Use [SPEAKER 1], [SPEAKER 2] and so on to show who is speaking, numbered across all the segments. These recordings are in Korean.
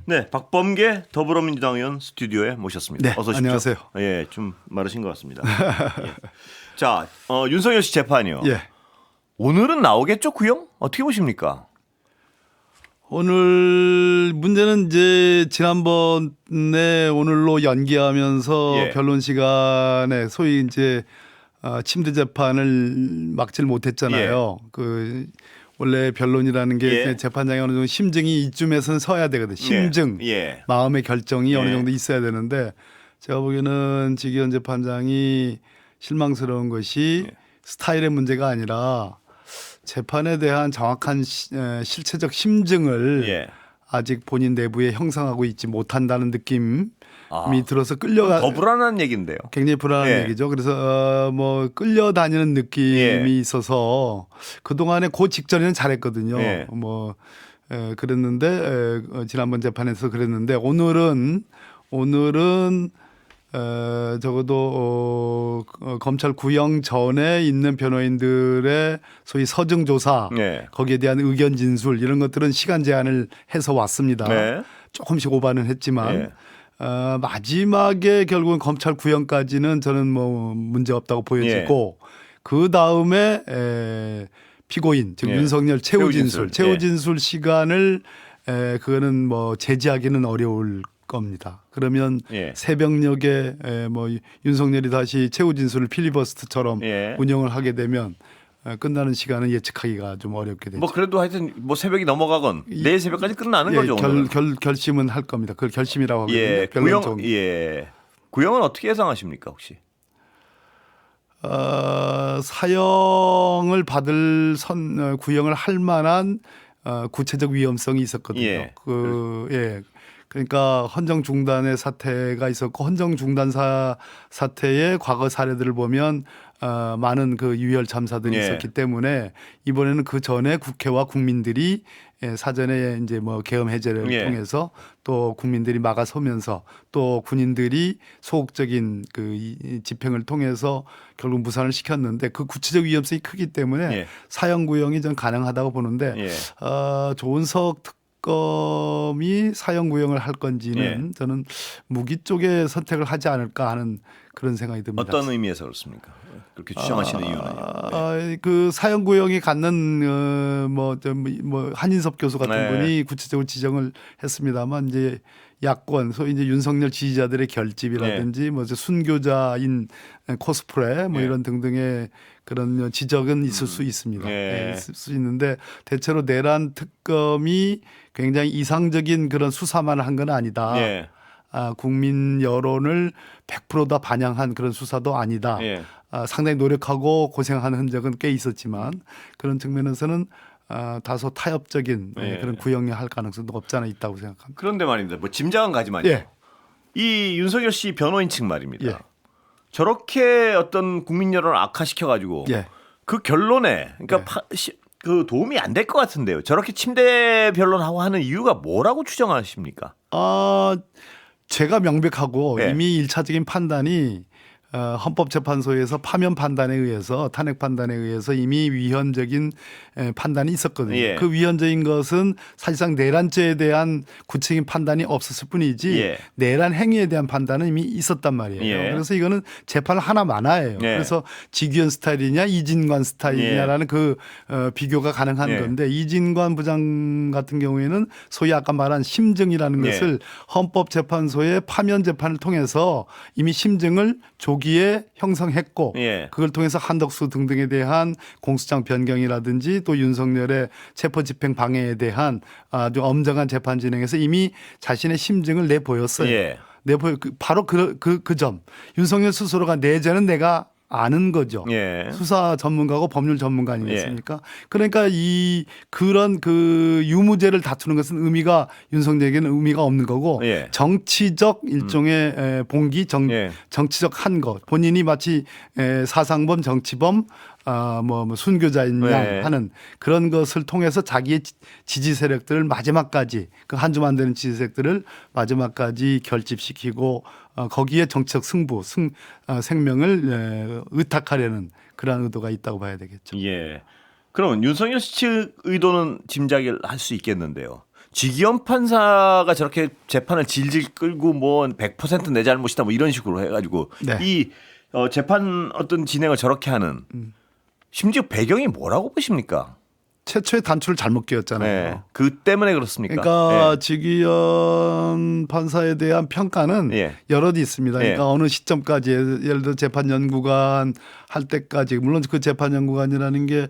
[SPEAKER 1] 네, 박범계 더불어민주당 의원 스튜디오에 모셨습니다.
[SPEAKER 2] 네,
[SPEAKER 1] 어서 오십시오.
[SPEAKER 2] 안녕하세요.
[SPEAKER 1] 예, 좀 마르신 것 같습니다. 예. 자, 윤석열 씨 재판이요.
[SPEAKER 2] 예.
[SPEAKER 1] 오늘은 나오겠죠, 구형? 어떻게 보십니까?
[SPEAKER 2] 오늘 문제는 이제 지난번에 오늘로 연기하면서
[SPEAKER 1] 예.
[SPEAKER 2] 변론 시간에 소위 이제 침대 재판을 막질 못했잖아요. 그 원래 변론이라는 게
[SPEAKER 1] 예.
[SPEAKER 2] 재판장이 어느 정도 심증이 이쯤에서는 서야 되거든. 심증,
[SPEAKER 1] 예.
[SPEAKER 2] 마음의 결정이
[SPEAKER 1] 예.
[SPEAKER 2] 어느 정도 있어야 되는데 제가 보기에는 지기현 재판장이 실망스러운 것이
[SPEAKER 1] 예.
[SPEAKER 2] 스타일의 문제가 아니라 재판에 대한 정확한 실체적 심증을
[SPEAKER 1] 예.
[SPEAKER 2] 아직 본인 내부에 형성하고 있지 못한다는 느낌이
[SPEAKER 1] 아,
[SPEAKER 2] 들어서 끌려가
[SPEAKER 1] 더 불안한 얘기인데요.
[SPEAKER 2] 굉장히 불안한
[SPEAKER 1] 예.
[SPEAKER 2] 얘기죠. 그래서 뭐 끌려다니는 느낌이
[SPEAKER 1] 예.
[SPEAKER 2] 있어서 그 동안에 그 직전에는 잘했거든요.
[SPEAKER 1] 예.
[SPEAKER 2] 뭐 그랬는데 지난번 재판에서 그랬는데 오늘은 적어도 검찰 구형 전에 있는 변호인들의 소위 서증 조사
[SPEAKER 1] 예.
[SPEAKER 2] 거기에 대한 의견 진술 이런 것들은 시간 제한을 해서 왔습니다.
[SPEAKER 1] 네.
[SPEAKER 2] 조금씩 오바는 했지만
[SPEAKER 1] 예.
[SPEAKER 2] 마지막에 결국은 검찰 구형까지는 저는 뭐 문제 없다고 보여지고 그 다음에 피고인 즉
[SPEAKER 1] 예.
[SPEAKER 2] 윤석열 최후 진술
[SPEAKER 1] 최후 진술.
[SPEAKER 2] 시간을 그거는 뭐 제지하기는 어려울 겁니다. 그러면
[SPEAKER 1] 예.
[SPEAKER 2] 새벽녘에 뭐 윤석열이 다시 최후 진술을 필리버스터처럼
[SPEAKER 1] 예.
[SPEAKER 2] 운영을 하게 되면 끝나는 시간은 예측하기가 좀 어렵게 되죠.
[SPEAKER 1] 뭐 그래도 하여튼 뭐 새벽이 넘어가건 내일 새벽까지 끝나는
[SPEAKER 2] 예,
[SPEAKER 1] 거죠. 오늘은.
[SPEAKER 2] 결심은 할 겁니다. 그걸 결심이라고 하거든요.
[SPEAKER 1] 예.
[SPEAKER 2] 변론적.
[SPEAKER 1] 구형은 어떻게 예상하십니까, 혹시?
[SPEAKER 2] 사형을 받을 구형을 할 만한 구체적 위험성이 있었거든요.
[SPEAKER 1] 예.
[SPEAKER 2] 그러니까 헌정 중단의 사태가 있었고 헌정 중단 사태의 과거 사례들을 보면 많은 그 유혈 참사들이
[SPEAKER 1] 예.
[SPEAKER 2] 있었기 때문에 이번에는 그 전에 국회와 국민들이 사전에 이제 뭐 계엄 해제를
[SPEAKER 1] 예.
[SPEAKER 2] 통해서 또 국민들이 막아서면서 또 군인들이 소극적인 그 집행을 통해서 결국 무산을 시켰는데 그 구체적 위험성이 크기 때문에
[SPEAKER 1] 예.
[SPEAKER 2] 사형 구형이 전 가능하다고 보는데
[SPEAKER 1] 예.
[SPEAKER 2] 조은석 특검이 사형 구형을 할 건지는 저는 무기 쪽에 선택을 하지 않을까 하는 그런 생각이 듭니다.
[SPEAKER 1] 어떤 의미에서 그렇습니까? 그렇게 주장하시는 이유는요?
[SPEAKER 2] 그 사형 구형이 갖는 뭐 한인섭 교수 같은
[SPEAKER 1] 네.
[SPEAKER 2] 분이 구체적으로 지정을 했습니다만 이제 야권 소위 이제 윤석열 지지자들의 결집이라든지 뭐 순교자인 코스프레 뭐
[SPEAKER 1] 네.
[SPEAKER 2] 이런 등등의 그런 지적은 있을 수 있습니다.
[SPEAKER 1] 네.
[SPEAKER 2] 있을 수 있는데 대체로 내란 특검이 굉장히 이상적인 그런 수사만 한 건 아니다.
[SPEAKER 1] 예.
[SPEAKER 2] 국민 여론을 100%다 반영한 그런 수사도 아니다.
[SPEAKER 1] 예.
[SPEAKER 2] 상당히 노력하고 고생하는 흔적은 꽤 있었지만 그런 측면에서는 다소 타협적인
[SPEAKER 1] 예.
[SPEAKER 2] 그런 구형이 할 가능성도 없지 않아 있다고 생각합니다.
[SPEAKER 1] 그런데 말입니다. 뭐 짐작은 가지만요.
[SPEAKER 2] 예.
[SPEAKER 1] 이 윤석열 씨 변호인 측 말입니다.
[SPEAKER 2] 예.
[SPEAKER 1] 저렇게 어떤 국민 여론을 악화시켜 가지고
[SPEAKER 2] 예.
[SPEAKER 1] 그 결론에 그러니까 그 도움이 안 될 것 같은데요. 저렇게 침대 변론하고 하는 이유가 뭐라고 추정하십니까?
[SPEAKER 2] 제가 명백하고
[SPEAKER 1] 예.
[SPEAKER 2] 이미 일차적인 판단이 헌법재판소에서 파면 판단에 의해서 탄핵 판단에 의해서 이미 위헌적인 판단이 있었거든요.
[SPEAKER 1] 예.
[SPEAKER 2] 그 위헌적인 것은 사실상 내란죄에 대한 구체적인 판단이 없었을 뿐이지
[SPEAKER 1] 예.
[SPEAKER 2] 내란 행위에 대한 판단은 이미 있었단 말이에요.
[SPEAKER 1] 예.
[SPEAKER 2] 그래서 이거는 재판 하나 많아요.
[SPEAKER 1] 예.
[SPEAKER 2] 그래서 지기현 스타일이냐 이진관 스타일이냐라는 그 비교가 가능한
[SPEAKER 1] 예.
[SPEAKER 2] 건데 이진관 부장 같은 경우에는 소위 아까 말한 심증이라는
[SPEAKER 1] 예.
[SPEAKER 2] 것을 헌법재판소의 파면 재판을 통해서 이미 심증을 조기에 형성했고
[SPEAKER 1] 예.
[SPEAKER 2] 그걸 통해서 한덕수 등등에 대한 공소장 변경이라든지 또 윤석열의 체포집행 방해에 대한 아주 엄정한 재판 진행에서 이미 자신의 심증을 내보였어요.
[SPEAKER 1] 예.
[SPEAKER 2] 바로 그 점. 윤석열 스스로가 내 죄는 내가 아는 거죠.
[SPEAKER 1] 예.
[SPEAKER 2] 수사 전문가고 법률 전문가 아니겠습니까? 그러니까 그런 그 유무죄를 다투는 것은 윤석열에게는 의미가 없는 거고
[SPEAKER 1] 예.
[SPEAKER 2] 정치적 일종의 봉기
[SPEAKER 1] 예.
[SPEAKER 2] 정치적 한 것. 본인이 마치 사상범 정치범 뭐 순교자인 양
[SPEAKER 1] 네.
[SPEAKER 2] 하는 그런 것을 통해서 자기의 지지 세력들을 마지막까지 그 한 줌 안 되는 지지 세력들을 마지막까지 결집시키고 거기에 정치적 생명을 의탁하려는 그러한 의도가 있다고 봐야 되겠죠.
[SPEAKER 1] 예. 그럼 윤석열 씨 측 의도는 짐작을 할 수 있겠는데요. 지기현 판사가 저렇게 재판을 질질 끌고 뭐 100% 내 잘못이다 뭐 이런 식으로 해가지고
[SPEAKER 2] 네.
[SPEAKER 1] 이 재판 어떤 진행을 저렇게 하는 심지어 배경이 뭐라고 보십니까?
[SPEAKER 2] 최초의 단추를 잘못 끼웠잖아요.
[SPEAKER 1] 네. 그 때문에 그렇습니까?
[SPEAKER 2] 그러니까
[SPEAKER 1] 네.
[SPEAKER 2] 지기현 판사에 대한 평가는
[SPEAKER 1] 예.
[SPEAKER 2] 여럿이 있습니다. 그러니까
[SPEAKER 1] 예.
[SPEAKER 2] 어느 시점까지 예를 들어 재판 연구관 할 때까지 물론 그 재판 연구관이라는 게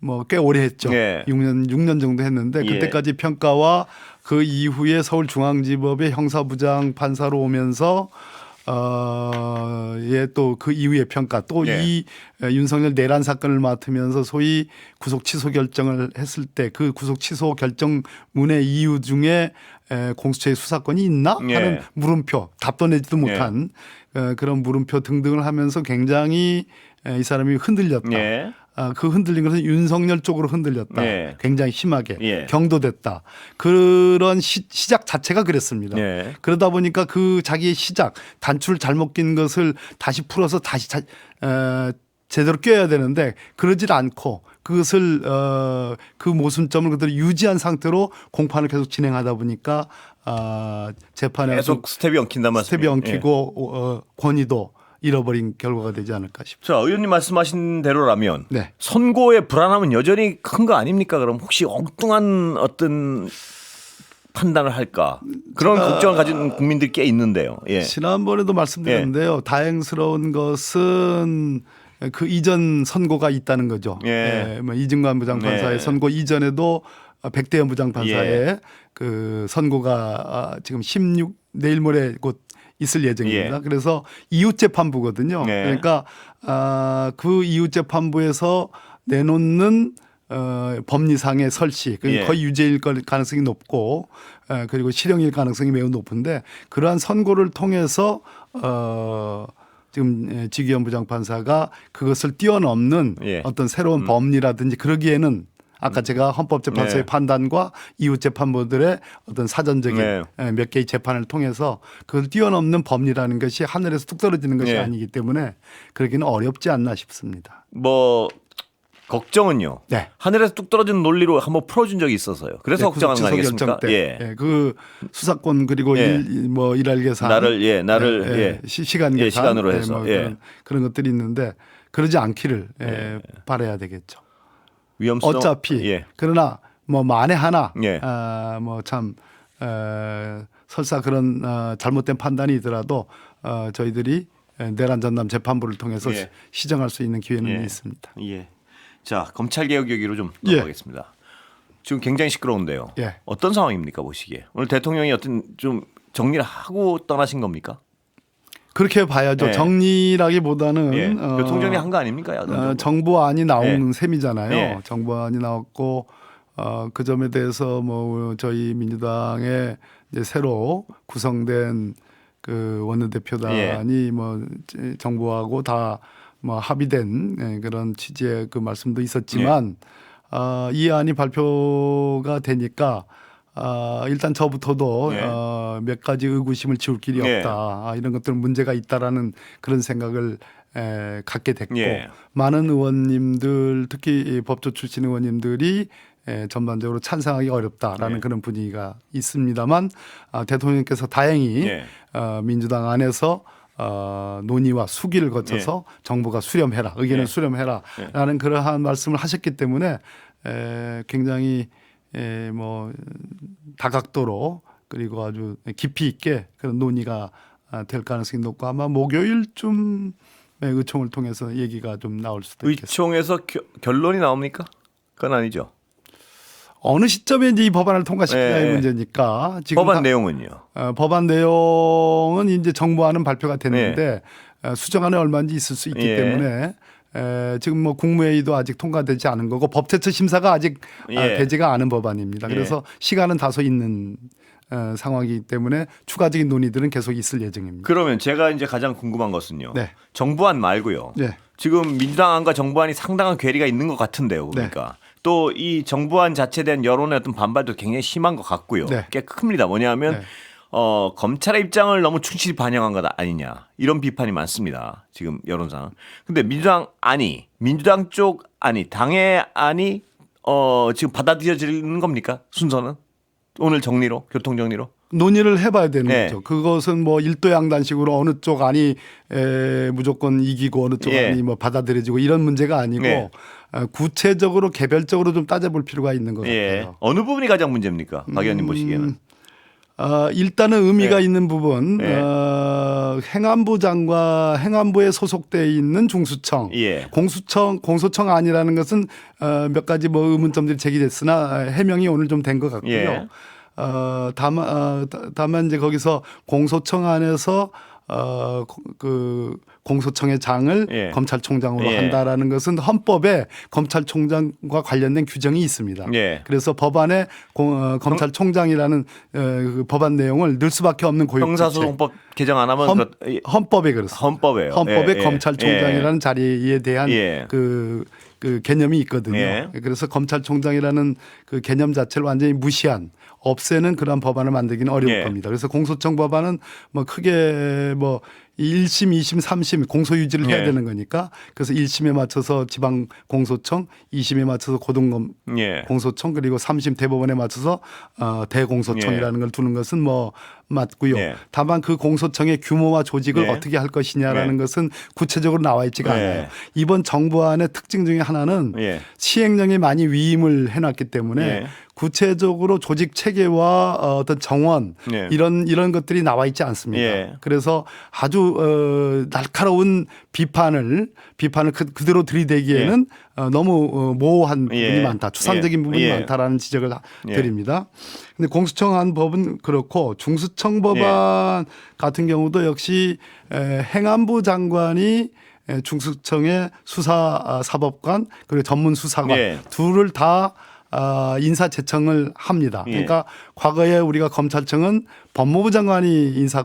[SPEAKER 2] 뭐 꽤 오래 했죠.
[SPEAKER 1] 예.
[SPEAKER 2] 6년 정도 했는데
[SPEAKER 1] 예.
[SPEAKER 2] 그때까지 평가와 그 이후에 서울중앙지법의 형사부장 판사로 오면서 예, 또 그 이후의 평가 또 이
[SPEAKER 1] 예.
[SPEAKER 2] 윤석열 내란 사건을 맡으면서 소위 구속 취소 결정을 했을 때 그 구속 취소 결정문의 이유 중에 공수처의 수사권이 있나 하는
[SPEAKER 1] 예.
[SPEAKER 2] 물음표 답도 내지도 못한 그런 물음표 등등을 하면서 굉장히 이 사람이 흔들렸다.
[SPEAKER 1] 예.
[SPEAKER 2] 그 흔들린 것은 윤석열 쪽으로 흔들렸다.
[SPEAKER 1] 예.
[SPEAKER 2] 굉장히 심하게
[SPEAKER 1] 예.
[SPEAKER 2] 경도됐다. 그런 시작 자체가 그랬습니다.
[SPEAKER 1] 예.
[SPEAKER 2] 그러다 보니까 그 자기의 시작 단추를 잘못 낀 것을 다시 풀어서 다시 제대로 껴야 되는데 그러질 않고 그것을 그 모순점을 그대로 유지한 상태로 공판을 계속 진행하다 보니까 재판에
[SPEAKER 1] 계속 스텝이 엉킨단 말씀이에요.
[SPEAKER 2] 스텝이 엉키고 권위도 잃어버린 결과가 되지 않을까 싶습니다.
[SPEAKER 1] 자, 의원님 말씀하신 대로라면
[SPEAKER 2] 네.
[SPEAKER 1] 선고의 불안함은 여전히 큰 거 아닙니까? 그럼 혹시 엉뚱한 어떤 판단을 할까? 그런 걱정을 가진 국민들이 꽤 있는데요. 예.
[SPEAKER 2] 지난번에도 말씀드렸는데요. 다행스러운 것은 그 이전 선고가 있다는 거죠.
[SPEAKER 1] 예.
[SPEAKER 2] 뭐 이승만 부장판사의
[SPEAKER 1] 네.
[SPEAKER 2] 선고 이전에도 백대현 부장판사의
[SPEAKER 1] 예.
[SPEAKER 2] 그 선고가 지금 16 내일 모레 곧 있을 예정입니다.
[SPEAKER 1] 예.
[SPEAKER 2] 그래서 이웃재판부거든요.
[SPEAKER 1] 네.
[SPEAKER 2] 그러니까 그 이웃재판부에서 내놓는 법리상의 설시
[SPEAKER 1] 예.
[SPEAKER 2] 거의 유죄일 가능성이 높고 그리고 실형일 가능성이 매우 높은데 그러한 선고를 통해서 지금 지기현 부장판사가 그것을 뛰어넘는
[SPEAKER 1] 예.
[SPEAKER 2] 어떤 새로운 법리라든지 그러기에는 아까 제가 헌법재판소의
[SPEAKER 1] 네.
[SPEAKER 2] 판단과 이웃재판부들의 어떤 사전적인
[SPEAKER 1] 네.
[SPEAKER 2] 몇 개의 재판을 통해서 그걸 뛰어넘는 법리라는 것이 하늘에서 뚝 떨어지는 것이
[SPEAKER 1] 네.
[SPEAKER 2] 아니기 때문에 그러기는 어렵지 않나 싶습니다.
[SPEAKER 1] 뭐 걱정은요.
[SPEAKER 2] 네.
[SPEAKER 1] 하늘에서 뚝 떨어지는 논리로 한번 풀어준 적이 있어서요. 그래서
[SPEAKER 2] 네,
[SPEAKER 1] 걱정하는 거
[SPEAKER 2] 구속 취소
[SPEAKER 1] 아니겠습니까?
[SPEAKER 2] 결정 때.
[SPEAKER 1] 예.
[SPEAKER 2] 그 수사권 그리고
[SPEAKER 1] 예.
[SPEAKER 2] 일할 계산
[SPEAKER 1] 나를 예.
[SPEAKER 2] 시간 계산
[SPEAKER 1] 시간으로 해서
[SPEAKER 2] 뭐
[SPEAKER 1] 예.
[SPEAKER 2] 그런 것들이 있는데 그러지 않기를 바라야 되겠죠.
[SPEAKER 1] 위험성
[SPEAKER 2] 어차피
[SPEAKER 1] 예.
[SPEAKER 2] 그러나 뭐 만에 하나
[SPEAKER 1] 예.
[SPEAKER 2] 뭐 참 설사 그런 잘못된 판단이더라도 저희들이 내란 전담 재판부를 통해서
[SPEAKER 1] 예.
[SPEAKER 2] 시정할 수 있는 기회는
[SPEAKER 1] 예.
[SPEAKER 2] 있습니다.
[SPEAKER 1] 예. 자, 검찰 개혁 얘기로 좀
[SPEAKER 2] 예.
[SPEAKER 1] 넘어가겠습니다. 지금 굉장히 시끄러운데요.
[SPEAKER 2] 예.
[SPEAKER 1] 어떤 상황입니까 보시기에? 오늘 대통령이 어떤 좀 정리를 하고 떠나신 겁니까?
[SPEAKER 2] 그렇게 봐야죠.
[SPEAKER 1] 예.
[SPEAKER 2] 정리라기보다는
[SPEAKER 1] 예. 교통정리 한 거 아닙니까?
[SPEAKER 2] 정부안이 나온 셈이잖아요.
[SPEAKER 1] 예.
[SPEAKER 2] 정부안이 나왔고 그 점에 대해서 뭐 저희 민주당의 이제 새로 구성된 그 원내대표단이 뭐 정부하고 다 뭐 합의된 그런 취지의 그 말씀도 있었지만 이 안이 발표가 되니까 일단 저부터도 몇 가지 의구심을 지울 길이
[SPEAKER 1] 예.
[SPEAKER 2] 없다. 이런 것들은 문제가 있다라는 그런 생각을 갖게 됐고
[SPEAKER 1] 예.
[SPEAKER 2] 많은 의원님들 특히 이 법조 출신 의원님들이 전반적으로 찬성하기 어렵다라는
[SPEAKER 1] 예.
[SPEAKER 2] 그런 분위기가 있습니다만 대통령께서 다행히
[SPEAKER 1] 예.
[SPEAKER 2] 민주당 안에서 논의와 수기를 거쳐서 정부가 수렴해라 의견을
[SPEAKER 1] 예.
[SPEAKER 2] 수렴해라라는 그러한 말씀을 하셨기 때문에 굉장히 뭐 다각도로 그리고 아주 깊이 있게 그런 논의가 될 가능성이 높고 아마 목요일쯤 의총을 통해서 얘기가 좀 나올 수도 있겠습니다.
[SPEAKER 1] 의총에서 결론이 나옵니까? 그건 아니죠.
[SPEAKER 2] 어느 시점에 이제 이 법안을 통과시키냐의
[SPEAKER 1] 예.
[SPEAKER 2] 문제니까 지금
[SPEAKER 1] 법안 내용은요.
[SPEAKER 2] 법안 내용은 이제 정부안은 발표가 됐는데 수정안에 얼마인지 있을 수 있기
[SPEAKER 1] 예.
[SPEAKER 2] 때문에 지금 뭐 국무회의도 아직 통과되지 않은 거고 법제처 심사가 아직 되지가 않은 법안입니다. 그래서 시간은 다소 있는 상황이기 때문에 추가적인 논의들은 계속 있을 예정입니다.
[SPEAKER 1] 그러면 제가 이제 가장 궁금한 것은요.
[SPEAKER 2] 네.
[SPEAKER 1] 정부안 말고요.
[SPEAKER 2] 네.
[SPEAKER 1] 지금 민주당안과 정부안이 상당한 괴리가 있는 것 같은데요. 그러니까 또 이 정부안 자체에 대한 여론의 어떤 반발도 굉장히 심한 것 같고요.
[SPEAKER 2] 네.
[SPEAKER 1] 꽤 큽니다. 뭐냐면 검찰의 입장을 너무 충실히 반영한 것 아니냐 이런 비판이 많습니다. 지금 여론상. 근데 민주당 쪽 안이 당의 안이 지금 받아들여지는 겁니까? 순서는 오늘 정리로 교통 정리로.
[SPEAKER 2] 논의를 해봐야 되는
[SPEAKER 1] 네.
[SPEAKER 2] 거죠. 그것은 뭐 일도양단식으로 어느 쪽 안이 무조건 이기고 어느 쪽
[SPEAKER 1] 예.
[SPEAKER 2] 안이 뭐 받아들여지고 이런 문제가 아니고
[SPEAKER 1] 네.
[SPEAKER 2] 구체적으로 개별적으로 좀 따져볼 필요가 있는 것
[SPEAKER 1] 예.
[SPEAKER 2] 같아요.
[SPEAKER 1] 어느 부분이 가장 문제입니까? 박 의원님 보시기에는.
[SPEAKER 2] 일단은 의미가
[SPEAKER 1] 네.
[SPEAKER 2] 있는 부분,
[SPEAKER 1] 네.
[SPEAKER 2] 행안부에 소속돼 있는 중수청,
[SPEAKER 1] 예.
[SPEAKER 2] 공소청 안이라는 것은 몇 가지 뭐 의문점들이 제기됐으나 해명이 오늘 좀 된 것 같고요.
[SPEAKER 1] 예.
[SPEAKER 2] 다만 이제 거기서 공소청 안에서 그 공소청의 장을
[SPEAKER 1] 예.
[SPEAKER 2] 검찰총장으로
[SPEAKER 1] 예.
[SPEAKER 2] 한다라는 것은 헌법에 검찰총장과 관련된 규정이 있습니다.
[SPEAKER 1] 예.
[SPEAKER 2] 그래서 법안에 검찰총장이라는 그 법안 내용을 넣을 수밖에 없는 고유규칙.
[SPEAKER 1] 형사소송법 개정 안 하면
[SPEAKER 2] 헌법에 그렇습니다.
[SPEAKER 1] 헌법에요.
[SPEAKER 2] 헌법에
[SPEAKER 1] 예.
[SPEAKER 2] 검찰총장이라는 자리에 대한
[SPEAKER 1] 예.
[SPEAKER 2] 그 개념이 있거든요.
[SPEAKER 1] 예.
[SPEAKER 2] 그래서 검찰총장이라는 그 개념 자체를 완전히 무시한 없애는 그런 법안을 만들기는 어려울
[SPEAKER 1] 예.
[SPEAKER 2] 겁니다. 그래서 공소청 법안은 뭐 크게 뭐 1심, 2심, 3심 공소 유지를 해야
[SPEAKER 1] 예.
[SPEAKER 2] 되는 거니까 그래서 1심에 맞춰서 지방 공소청, 2심에 맞춰서 고등
[SPEAKER 1] 예.
[SPEAKER 2] 공소청 그리고 3심 대법원에 맞춰서 대공소청이라는 걸 두는 것은 뭐 맞고요.
[SPEAKER 1] 예.
[SPEAKER 2] 다만 그 공소청의 규모와 조직을
[SPEAKER 1] 예.
[SPEAKER 2] 어떻게 할 것이냐라는
[SPEAKER 1] 예.
[SPEAKER 2] 것은 구체적으로 나와 있지가
[SPEAKER 1] 예.
[SPEAKER 2] 않아요. 이번 정부안의 특징 중에 하나는
[SPEAKER 1] 예.
[SPEAKER 2] 시행령에 많이 위임을 해놨기 때문에
[SPEAKER 1] 예.
[SPEAKER 2] 구체적으로 조직 체계와 어떤 정원
[SPEAKER 1] 예.
[SPEAKER 2] 이런 것들이 나와 있지 않습니다.
[SPEAKER 1] 예.
[SPEAKER 2] 그래서 아주 날카로운 비판을 그대로 들이대기에는 너무 모호한 부분이
[SPEAKER 1] 예.
[SPEAKER 2] 많다. 추상적인
[SPEAKER 1] 예.
[SPEAKER 2] 부분이
[SPEAKER 1] 예.
[SPEAKER 2] 많다라는 지적을
[SPEAKER 1] 예.
[SPEAKER 2] 드립니다. 근데 공수청안 법은 그렇고 중수청 법안 같은 경우도 역시 행안부 장관이 중수청의 수사사법관 그리고 전문수사관
[SPEAKER 1] 예.
[SPEAKER 2] 둘을 다 인사 제청을 합니다.
[SPEAKER 1] 예.
[SPEAKER 2] 그러니까 과거에 우리가 검찰청은 법무부 장관이 인사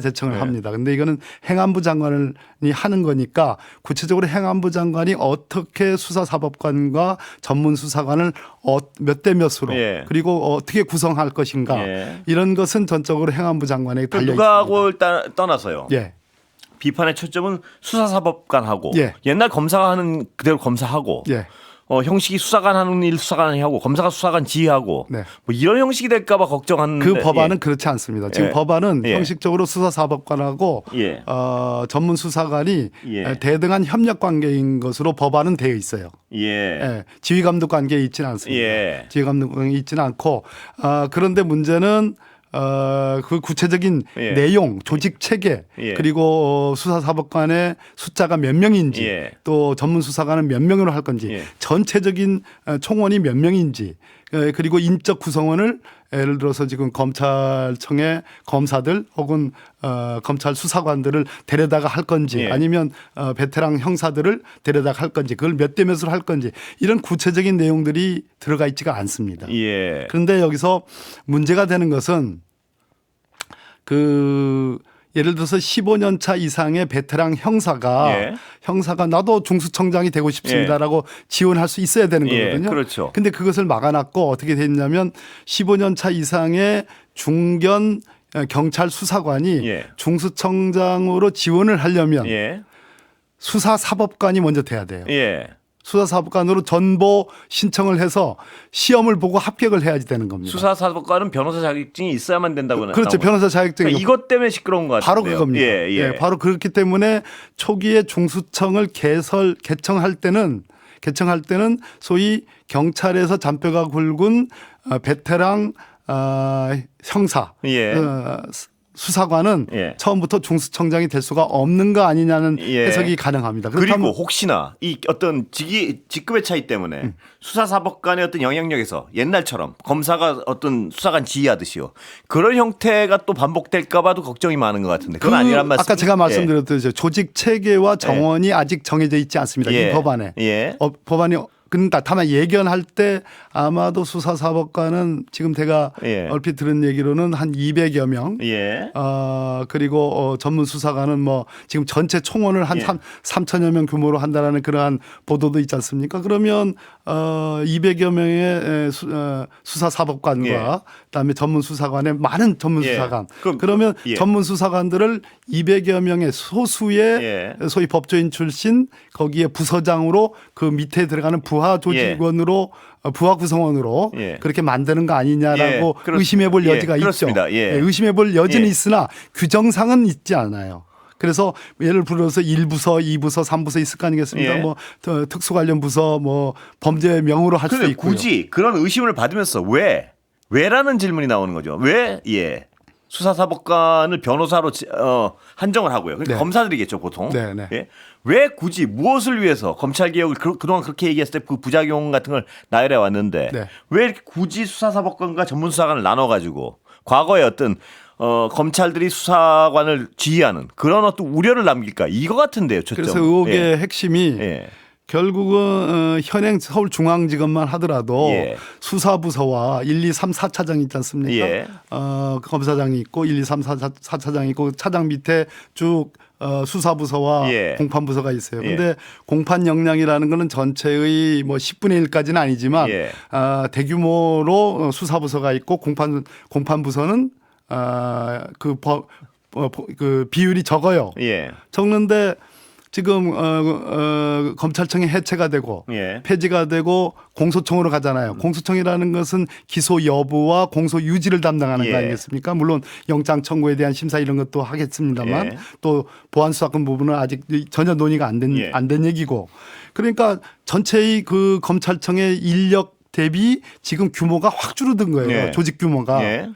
[SPEAKER 2] 제청을
[SPEAKER 1] 예.
[SPEAKER 2] 합니다. 근데 이거는 행안부 장관이 하는 거니까 구체적으로 행안부 장관이 어떻게 수사사법관과 전문수사관을 몇 대 몇으로
[SPEAKER 1] 예.
[SPEAKER 2] 그리고 어떻게 구성할 것인가
[SPEAKER 1] 예.
[SPEAKER 2] 이런 것은 전적으로 행안부 장관에게 달려 있습니다.
[SPEAKER 1] 누가하고 떠나서요.
[SPEAKER 2] 예.
[SPEAKER 1] 비판의 초점은 수사사법관하고
[SPEAKER 2] 예.
[SPEAKER 1] 옛날 검사가 하는 그대로 검사하고
[SPEAKER 2] 예.
[SPEAKER 1] 형식이 수사관 하는 일 수사관이 하고 검사가 수사관 지휘하고
[SPEAKER 2] 네.
[SPEAKER 1] 뭐 이런 형식이 될까 봐 걱정하는데
[SPEAKER 2] 그 법안은 그렇지 않습니다. 지금
[SPEAKER 1] 예.
[SPEAKER 2] 법안은
[SPEAKER 1] 예.
[SPEAKER 2] 형식적으로 수사사법관하고
[SPEAKER 1] 예.
[SPEAKER 2] 전문수사관이
[SPEAKER 1] 예.
[SPEAKER 2] 대등한 협력 관계인 것으로 법안은 되어 있어요.
[SPEAKER 1] 예.
[SPEAKER 2] 예. 지휘감독 관계에 있지는 않습니다.
[SPEAKER 1] 예.
[SPEAKER 2] 지휘감독 관계에 있지는 않고 그런데 문제는 그 구체적인
[SPEAKER 1] 예.
[SPEAKER 2] 내용, 조직 체계
[SPEAKER 1] 예.
[SPEAKER 2] 그리고 수사사법관의 숫자가 몇 명인지
[SPEAKER 1] 예.
[SPEAKER 2] 또 전문수사관은 몇 명으로 할 건지
[SPEAKER 1] 예.
[SPEAKER 2] 전체적인 총원이 몇 명인지 그리고 인적 구성원을 예를 들어서 지금 검찰청의 검사들 혹은 검찰 수사관들을 데려다가 할 건지
[SPEAKER 1] 예.
[SPEAKER 2] 아니면 베테랑 형사들을 데려다가 할 건지 그걸 몇 대 몇으로 할 건지 이런 구체적인 내용들이 들어가 있지가 않습니다.
[SPEAKER 1] 예.
[SPEAKER 2] 그런데 여기서 문제가 되는 것은 예를 들어서 15년 차 이상의 베테랑 형사가 나도 중수청장이 되고 싶습니다라고 지원할 수 있어야 되는 거거든요.
[SPEAKER 1] 그렇죠.
[SPEAKER 2] 근데 그것을 막아놨고 어떻게 됐냐면 15년 차 이상의 중견 경찰 수사관이 중수청장으로 지원을 하려면 수사사법관이 먼저 돼야 돼요. 수사사법관으로 전보 신청을 해서 시험을 보고 합격을 해야지 되는 겁니다.
[SPEAKER 1] 수사사법관은 변호사 자격증이 있어야만 된다고
[SPEAKER 2] 그렇죠.
[SPEAKER 1] 나오고.
[SPEAKER 2] 변호사 자격증이
[SPEAKER 1] 그러니까 이것 때문에 시끄러운 것 같아요.
[SPEAKER 2] 바로 그겁니다. 바로 그렇기 때문에 초기에 중수청을 개청할 때는 소위 경찰에서 잔뼈가 굵은 베테랑 형사 수사관은 처음부터 중수청장이 될 수가 없는 거 아니냐는 해석이 가능합니다.
[SPEAKER 1] 그리고 혹시나 이 어떤 직급의 차이 때문에 수사사법관의 어떤 영향력에서 옛날처럼 검사가 어떤 수사관 지휘하듯이요. 그런 형태가 또 반복될까 봐도 걱정이 많은 것 같은데 그건 아니란 말씀.
[SPEAKER 2] 아까 제가 말씀드렸듯이 조직 체계와 정원이 아직 정해져 있지 않습니다. 이 법안에. 법안이 근데 다만 예견할 때 아마도 수사사법관은 지금 제가 얼핏 들은 얘기로는 한 200여 명. 그리고 전문수사관은 뭐 지금 전체 총원을 한 3천여 명 규모로 한다라는 그러한 보도도 있지 않습니까? 그러면 200여 명의 수사사법관과 그다음에 전문수사관의 많은 전문수사관. 그러면 전문수사관들을 200여 명의 소수의 소위 법조인 출신 거기에 부서장으로 그 밑에 들어가는 부하 부하 조직원으로 부하 구성원으로
[SPEAKER 1] 예.
[SPEAKER 2] 그렇게 만드는 거 아니냐라고
[SPEAKER 1] 예.
[SPEAKER 2] 의심해볼
[SPEAKER 1] 예.
[SPEAKER 2] 여지가 있죠.
[SPEAKER 1] 그렇습니다. 예.
[SPEAKER 2] 의심해볼 여지는
[SPEAKER 1] 예.
[SPEAKER 2] 있으나 규정상은 있지 않아요. 그래서 예를 들어서 1부서, 2부서, 3부서 있을 거 아니겠습니까?
[SPEAKER 1] 예.
[SPEAKER 2] 뭐 특수 관련 부서 뭐 범죄 명으로 할 수도
[SPEAKER 1] 근데
[SPEAKER 2] 있고요.
[SPEAKER 1] 굳이 그런 의심을 받으면서 왜라는 질문이 나오는 거죠. 왜? 예. 수사사법관을 변호사로 한정을 하고요. 그러니까
[SPEAKER 2] 네.
[SPEAKER 1] 검사들이겠죠, 보통.
[SPEAKER 2] 네, 네.
[SPEAKER 1] 예? 왜 굳이 무엇을 위해서 검찰 개혁을 그동안 그렇게 얘기했을 때 그 부작용 같은 걸 나열해 왔는데
[SPEAKER 2] 네.
[SPEAKER 1] 왜 이렇게 굳이 수사사법관과 전문수사관을 나눠 가지고 과거에 어떤 검찰들이 수사관을 지휘하는 그런 어떤 우려를 남길까 이거 같은데요. 초점.
[SPEAKER 2] 그래서 의혹의
[SPEAKER 1] 예.
[SPEAKER 2] 핵심이
[SPEAKER 1] 예.
[SPEAKER 2] 결국은 현행 서울중앙지검만 하더라도
[SPEAKER 1] 예.
[SPEAKER 2] 수사부서와 1, 2, 3, 4차장이 있지 않습니까?
[SPEAKER 1] 예.
[SPEAKER 2] 검사장이 있고 1, 2, 3, 4차장이 있고 차장 밑에 쭉 수사부서와
[SPEAKER 1] 예.
[SPEAKER 2] 공판부서가 있어요.
[SPEAKER 1] 예.
[SPEAKER 2] 그런데 공판 역량이라는 거는 전체의 뭐 10분의 1까지는 아니지만
[SPEAKER 1] 예.
[SPEAKER 2] 대규모로 수사부서가 있고 공판부서는 그 비율이 적어요.
[SPEAKER 1] 예.
[SPEAKER 2] 적는데 지금 검찰청이 해체가 되고
[SPEAKER 1] 예.
[SPEAKER 2] 폐지가 되고 공소청으로 가잖아요. 공소청이라는 것은 기소 여부와 공소 유지를 담당하는
[SPEAKER 1] 예.
[SPEAKER 2] 거 아니겠습니까? 물론 영장 청구에 대한 심사 이런 것도 하겠습니다만
[SPEAKER 1] 예.
[SPEAKER 2] 또 보안 수사권 부분은 아직 전혀 논의가 안 된
[SPEAKER 1] 예.
[SPEAKER 2] 얘기고 그러니까 전체의 그 검찰청의 인력 대비 지금 규모가 확 줄어든 거예요.
[SPEAKER 1] 예.
[SPEAKER 2] 조직 규모가.
[SPEAKER 1] 예.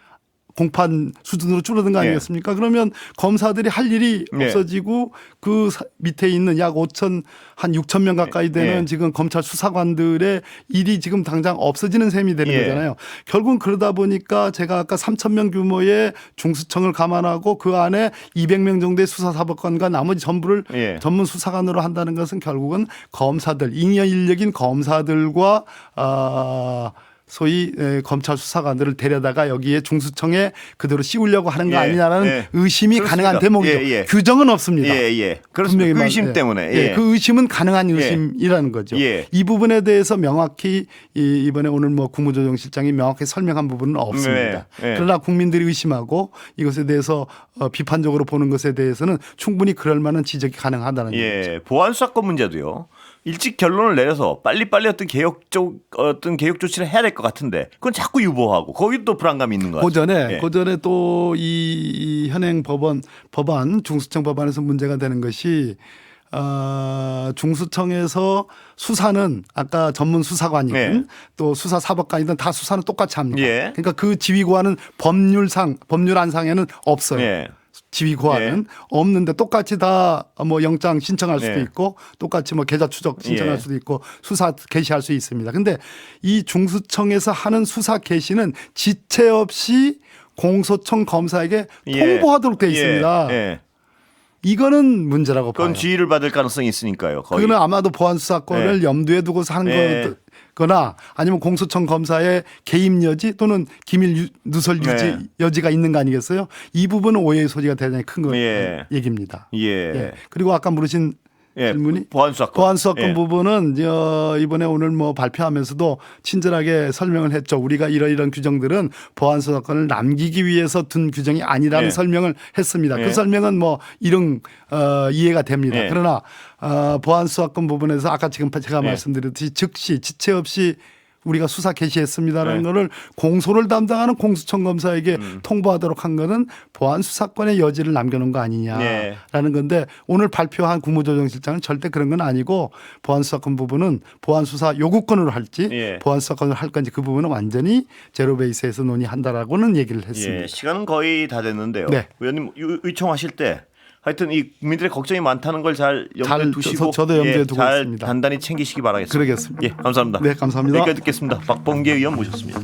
[SPEAKER 2] 공판 수준으로 줄어든 거 아니겠습니까? 그러면 검사들이 할 일이
[SPEAKER 1] 예.
[SPEAKER 2] 없어지고 그 밑에 있는 약 5천 한 6천 명 가까이 되는
[SPEAKER 1] 예.
[SPEAKER 2] 지금 검찰 수사관들의 일이 지금 당장 없어지는 셈이 되는
[SPEAKER 1] 예.
[SPEAKER 2] 거잖아요. 결국은 그러다 보니까 제가 아까 3천 명 규모의 중수청을 감안하고 그 안에 200명 정도의 수사사법관과 나머지 전부를
[SPEAKER 1] 예.
[SPEAKER 2] 전문 수사관으로 한다는 것은 결국은 검사들, 잉여 인력인 검사들과 소위 검찰 수사관들을 데려다가 여기에 중수청에 그대로 씌우려고 하는 거
[SPEAKER 1] 예,
[SPEAKER 2] 아니냐라는
[SPEAKER 1] 예.
[SPEAKER 2] 의심이
[SPEAKER 1] 그렇습니다.
[SPEAKER 2] 가능한 대목이죠.
[SPEAKER 1] 예, 예.
[SPEAKER 2] 규정은 없습니다.
[SPEAKER 1] 예, 예. 그렇습니다. 그 의심 때문에. 예.
[SPEAKER 2] 그 의심은 가능한 의심이라는 거죠.
[SPEAKER 1] 예.
[SPEAKER 2] 이 부분에 대해서 명확히 이번에 오늘 뭐 국무조정실장이 명확히 설명한 부분은 없습니다.
[SPEAKER 1] 네, 네.
[SPEAKER 2] 그러나 국민들이 의심하고 이것에 대해서 비판적으로 보는 것에 대해서는 충분히 그럴 만한 지적이 가능하다는
[SPEAKER 1] 예.
[SPEAKER 2] 얘기죠.
[SPEAKER 1] 보안 수사권 문제도요. 일찍 결론을 내려서 빨리빨리 어떤 개혁 조치를 해야 될 것 같은데 그건 자꾸 유보하고 거기도 또 불안감이 있는 거죠.
[SPEAKER 2] 고전에 또 이 현행 법안 중수청 법안에서 문제가 되는 것이 중수청에서 수사는 아까 전문 수사관이든
[SPEAKER 1] 네.
[SPEAKER 2] 또 수사사법관이든 다 수사는 똑같이 합니다.
[SPEAKER 1] 예.
[SPEAKER 2] 그러니까 그 지휘고하는 법률안상에는 없어요.
[SPEAKER 1] 예.
[SPEAKER 2] 지휘고하는 없는데 똑같이 다 뭐 영장 신청할 수도
[SPEAKER 1] 예.
[SPEAKER 2] 있고 똑같이 뭐 계좌 추적 신청할
[SPEAKER 1] 예.
[SPEAKER 2] 수도 있고 수사 개시할 수 있습니다. 근데 이 중수청에서 하는 수사 개시는 지체 없이 공소청 검사에게
[SPEAKER 1] 예.
[SPEAKER 2] 통보하도록 되어 있습니다.
[SPEAKER 1] 예.
[SPEAKER 2] 이거는 문제라고
[SPEAKER 1] 그건
[SPEAKER 2] 봐요.
[SPEAKER 1] 지휘를 받을 가능성이 있으니까요. 거의.
[SPEAKER 2] 그거는 아마도 보안 수사권을
[SPEAKER 1] 예.
[SPEAKER 2] 염두에 두고서 하는
[SPEAKER 1] 예.
[SPEAKER 2] 거나 아니면 공소청 검사의 개입 여지 또는 기밀 누설 유지
[SPEAKER 1] 예.
[SPEAKER 2] 여지가 있는 거 아니겠어요? 이 부분은 오해의 소지가 대단히 큰
[SPEAKER 1] 예.
[SPEAKER 2] 얘기입니다.
[SPEAKER 1] 예.
[SPEAKER 2] 그리고 아까 물으신
[SPEAKER 1] 예.
[SPEAKER 2] 질문이
[SPEAKER 1] 보안 수사권.
[SPEAKER 2] 보안 수사권
[SPEAKER 1] 예.
[SPEAKER 2] 부분은 이번에 오늘 뭐 발표하면서도 친절하게 설명을 했죠. 우리가 이런 규정들은 보안 수사권을 남기기 위해서 둔 규정이 아니라는
[SPEAKER 1] 예.
[SPEAKER 2] 설명을 했습니다.
[SPEAKER 1] 예.
[SPEAKER 2] 그 설명은 뭐 이런 이해가 됩니다.
[SPEAKER 1] 예.
[SPEAKER 2] 그러나 보안 수사권 부분에서 아까 지금 제가
[SPEAKER 1] 예.
[SPEAKER 2] 말씀드렸듯이 즉시 지체 없이 우리가 수사 개시했습니다라는
[SPEAKER 1] 네.
[SPEAKER 2] 거를 공소를 담당하는 공수청 검사에게 통보하도록 한 거는 보안 수사권의 여지를 남겨놓은 거 아니냐라는
[SPEAKER 1] 네.
[SPEAKER 2] 건데 오늘 발표한 국무조정실장은 절대 그런 건 아니고 보안 수사권 부분은 보안 수사 요구권으로 할지
[SPEAKER 1] 예.
[SPEAKER 2] 보안 수사권을 할 건지 그 부분은 완전히 제로 베이스에서 논의한다라고는 얘기를 했습니다.
[SPEAKER 1] 예. 시간은 거의 다 됐는데요.
[SPEAKER 2] 네.
[SPEAKER 1] 의원님 의총하실 때 하여튼 이 국민들의 걱정이 많다는 걸 잘 염두에 두시고
[SPEAKER 2] 저도 염두에 두고
[SPEAKER 1] 잘
[SPEAKER 2] 있습니다.
[SPEAKER 1] 단단히 챙기시기 바라겠습니다.
[SPEAKER 2] 그러겠습니다.
[SPEAKER 1] 예, 감사합니다.
[SPEAKER 2] 네, 감사합니다.
[SPEAKER 1] 여기까지 듣겠습니다. 박범계 의원 모셨습니다.